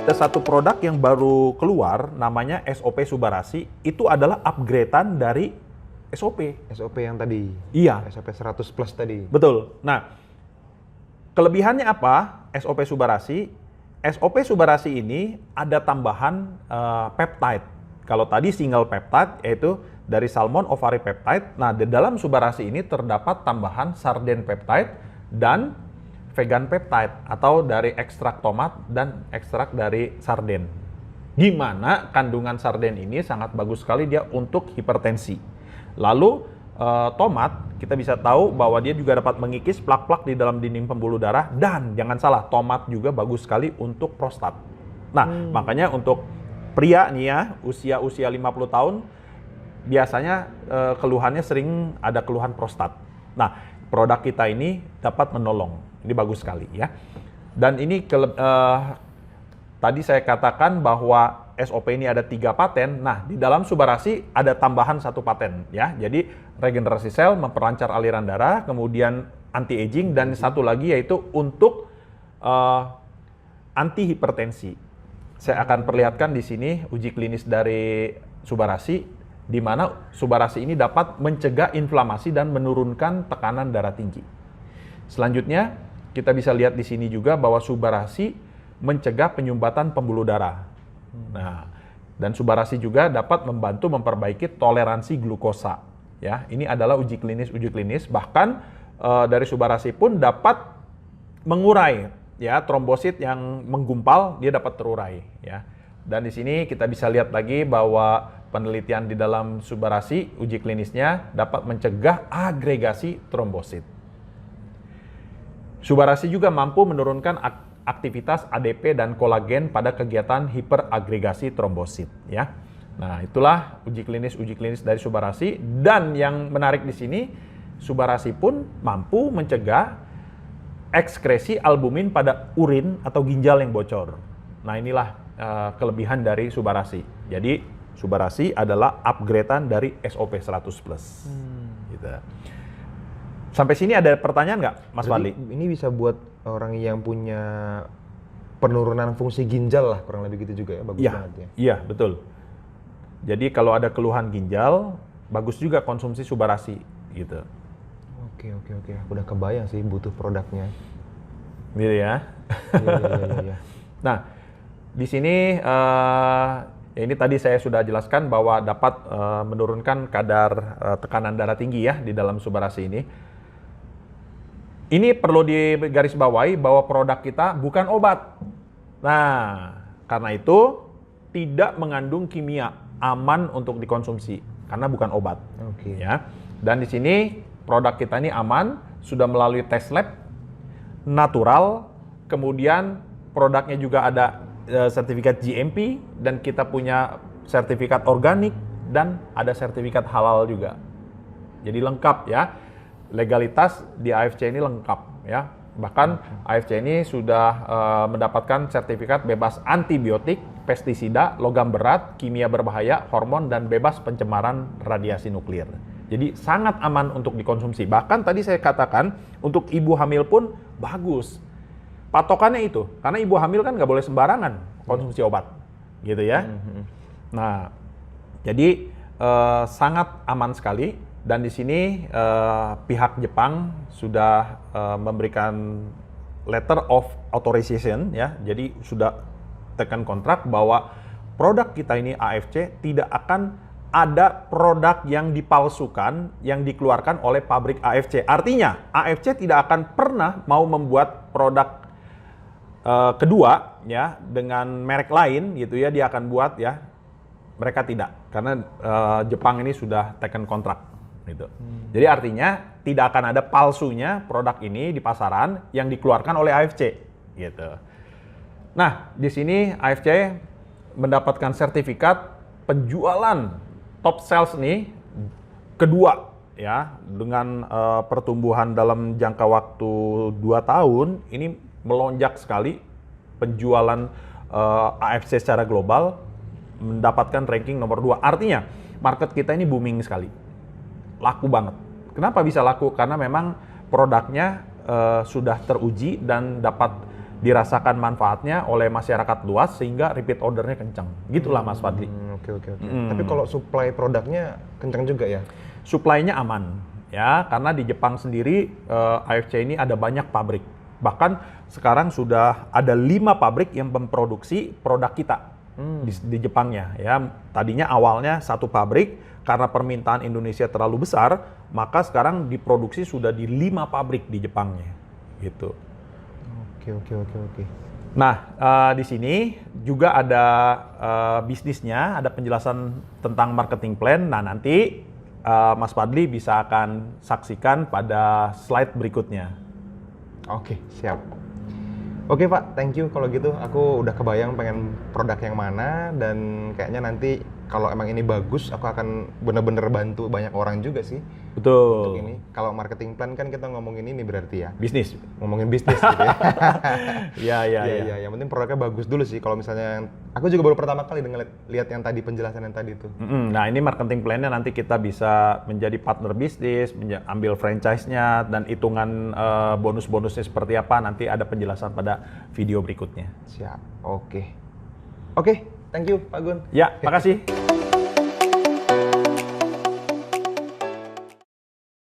Ada satu produk yang baru keluar, namanya SOP Subarasi. Itu adalah upgradean dari SOP. SOP yang tadi? Iya. SOP 100 plus tadi? Betul. Nah, kelebihannya apa SOP Subarasi? SOP Subarasi ini ada tambahan peptide. Kalau tadi single peptide, yaitu dari salmon ovary peptide. Nah, di dalam Subarasi ini terdapat tambahan sarden peptide dan vegan peptide atau dari ekstrak tomat dan ekstrak dari sarden. Gimana kandungan sarden ini sangat bagus sekali dia untuk hipertensi. Lalu tomat kita bisa tahu bahwa dia juga dapat mengikis plak-plak di dalam dinding pembuluh darah, dan jangan salah, tomat juga bagus sekali untuk prostat. Nah, makanya untuk pria nih ya, usia 50 tahun biasanya keluhannya sering ada keluhan prostat. Nah, produk kita ini dapat menolong. Ini bagus sekali ya. Dan ini tadi saya katakan bahwa SOP ini ada 3 paten. Nah, di dalam Subarasi ada tambahan 1 paten ya. Jadi regenerasi sel, memperlancar aliran darah, kemudian anti aging, dan satu lagi yaitu untuk anti hipertensi. Saya akan perlihatkan di sini uji klinis dari Subarasi, di mana Subarasi ini dapat mencegah inflamasi dan menurunkan tekanan darah tinggi. Selanjutnya, kita bisa lihat di sini juga bahwa Subarasi mencegah penyumbatan pembuluh darah. Nah, dan Subarasi juga dapat membantu memperbaiki toleransi glukosa. Ya, ini adalah uji klinis. Bahkan dari Subarasi pun dapat mengurai ya trombosit yang menggumpal, dia dapat terurai ya. Dan di sini kita bisa lihat lagi bahwa penelitian di dalam Subarasi uji klinisnya dapat mencegah agregasi trombosit. Subarasi juga mampu menurunkan aktivitas ADP dan kolagen pada kegiatan hiperagregasi trombosit ya. Nah, itulah uji klinis dari Subarasi, dan yang menarik di sini Subarasi pun mampu mencegah ekskresi albumin pada urin atau ginjal yang bocor. Nah, inilah kelebihan dari Subarasi. Jadi Subarasi adalah upgradean dari SOP 100 plus. Gitu. Sampai sini ada pertanyaan nggak, Mas Fadli? Ini bisa buat orang yang punya penurunan fungsi ginjal lah, kurang lebih gitu juga ya, bagus banget ya. Iya, betul. Jadi kalau ada keluhan ginjal, bagus juga konsumsi Subarasi gitu. Oke. Udah kebayang sih butuh produknya. Gitu ya. Iya. Nah, di sini ini tadi saya sudah jelaskan bahwa dapat menurunkan kadar tekanan darah tinggi ya di dalam Subarasi ini. Ini perlu digarisbawahi bahwa produk kita bukan obat. Nah, karena itu tidak mengandung kimia, aman untuk dikonsumsi karena bukan obat. Oke. Ya. Dan di sini produk kita ini aman, sudah melalui tes lab, natural, kemudian produknya juga ada sertifikat GMP, dan kita punya sertifikat organik, dan ada sertifikat halal juga. Jadi lengkap ya. Legalitas di AFC ini lengkap ya. Bahkan AFC ini sudah mendapatkan sertifikat bebas antibiotik, pestisida, logam berat, kimia berbahaya, hormon, dan bebas pencemaran radiasi nuklir. Jadi sangat aman untuk dikonsumsi. Bahkan tadi saya katakan untuk ibu hamil pun bagus. Patokannya itu, karena ibu hamil kan nggak boleh sembarangan konsumsi obat, gitu ya. Nah, jadi sangat aman sekali. Dan di sini pihak Jepang sudah memberikan letter of authorization ya. Jadi sudah tekan kontrak bahwa produk kita ini AFC tidak akan ada produk yang dipalsukan yang dikeluarkan oleh pabrik AFC. Artinya AFC tidak akan pernah mau membuat produk kedua ya dengan merek lain gitu ya, dia akan buat ya. Mereka tidak, karena Jepang ini sudah tekan kontrak. Gitu. Jadi artinya tidak akan ada palsunya produk ini di pasaran yang dikeluarkan oleh AFC. Gitu. Nah, di sini AFC mendapatkan sertifikat penjualan top sales nih kedua ya, dengan pertumbuhan dalam jangka waktu 2 tahun ini melonjak sekali penjualan AFC secara global, mendapatkan ranking nomor 2. Artinya market kita ini booming sekali. Laku banget. Kenapa bisa laku? Karena memang produknya sudah teruji dan dapat dirasakan manfaatnya oleh masyarakat luas sehingga repeat ordernya kencang. Gitulah Mas Fadli. Oke. Tapi kalau supply produknya kencang juga ya? Supply-nya aman ya, karena di Jepang sendiri AFC ini ada banyak pabrik. Bahkan sekarang sudah ada 5 pabrik yang memproduksi produk kita di Jepangnya ya. Tadinya awalnya 1 pabrik, karena permintaan Indonesia terlalu besar, maka sekarang diproduksi sudah di 5 pabrik di Jepangnya gitu. Oke. Nah, di sini juga ada bisnisnya, ada penjelasan tentang marketing plan. Nah, nanti Mas Fadli bisa akan saksikan pada slide berikutnya. Oke, siap. Oke Pak, thank you kalau gitu. Aku udah kebayang pengen produk yang mana, dan kayaknya nanti kalau emang ini bagus, aku akan bener-bener bantu banyak orang juga sih. Betul. Untuk ini, kalau marketing plan kan kita ngomongin ini berarti ya. Bisnis. Ngomongin bisnis gitu ya. Iya. Yang penting produknya bagus dulu sih. Kalau misalnya, aku juga baru pertama kali lihat yang tadi, penjelasan yang tadi itu. Nah, ini marketing plan-nya nanti kita bisa menjadi partner bisnis, ambil franchise-nya, dan hitungan bonus-bonusnya seperti apa, nanti ada penjelasan pada video berikutnya. Siap, oke. Oke, thank you Pak Gun. Ya, makasih.